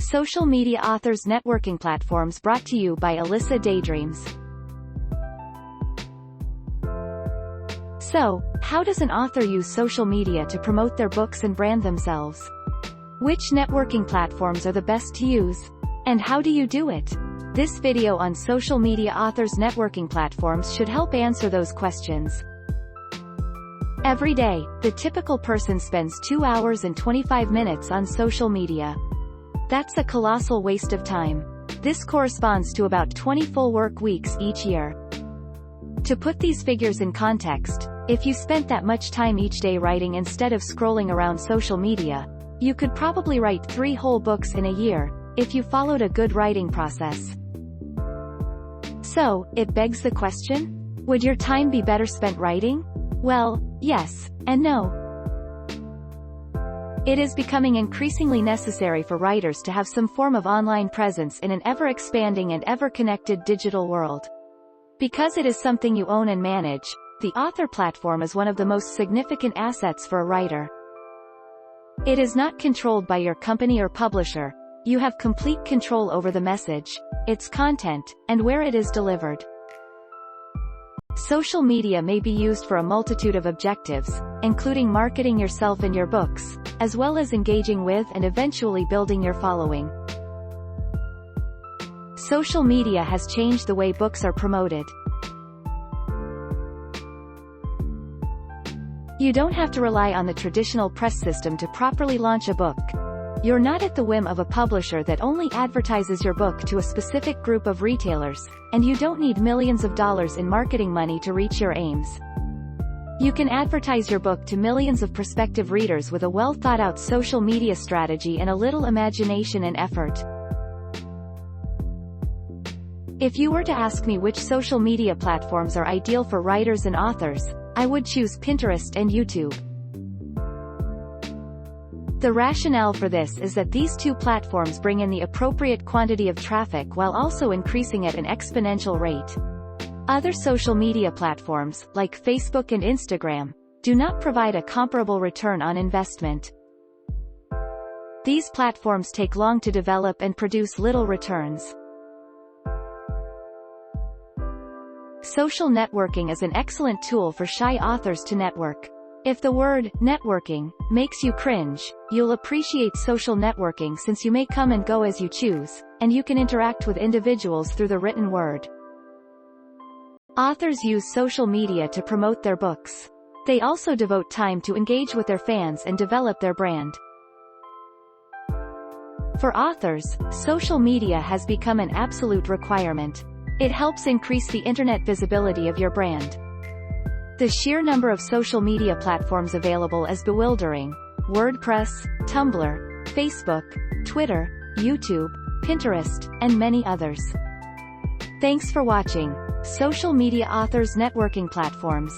Social Media Authors Networking Platforms, brought to you by Alyssa Daydreams. So, how does an author use social media to promote their books and brand themselves? Which networking platforms are the best to use? And how do you do it? This video on social media authors networking platforms should help answer those questions. Every day, the typical person spends 2 hours and 25 minutes on social media. That's a colossal waste of time. This corresponds to about 20 full work weeks each year. To put these figures in context, if you spent that much time each day writing instead of scrolling around social media, you could probably write 3 whole books in a year, if you followed a good writing process. So, it begs the question? Would your time be better spent writing? Well, yes, and no. It is becoming increasingly necessary for writers to have some form of online presence in an ever-expanding and ever-connected digital world. Because it is something you own and manage, the author platform is one of the most significant assets for a writer. It is not controlled by your company or publisher. You have complete control over the message, its content, and where it is delivered. Social media may be used for a multitude of objectives, including marketing yourself and your books, as well as engaging with and eventually building your following. Social media has changed the way books are promoted. You don't have to rely on the traditional press system to properly launch a book. You're not at the whim of a publisher that only advertises your book to a specific group of retailers, and you don't need millions of dollars in marketing money to reach your aims. You can advertise your book to millions of prospective readers with a well-thought-out social media strategy and a little imagination and effort. If you were to ask me which social media platforms are ideal for writers and authors, I would choose Pinterest and YouTube. The rationale for this is that these two platforms bring in the appropriate quantity of traffic while also increasing at an exponential rate. Other social media platforms, like Facebook and Instagram, do not provide a comparable return on investment. These platforms take long to develop and produce little returns. Social networking is an excellent tool for shy authors to network. If the word networking makes you cringe, you'll appreciate social networking since you may come and go as you choose, and you can interact with individuals through the written word. Authors use social media to promote their books. They also devote time to engage with their fans and develop their brand. For authors, social media has become an absolute requirement. It helps increase the internet visibility of your brand. The sheer number of social media platforms available is bewildering: WordPress, Tumblr, Facebook, Twitter, YouTube, Pinterest, and many others. Thanks for watching. Social Media Authors Networking Platforms.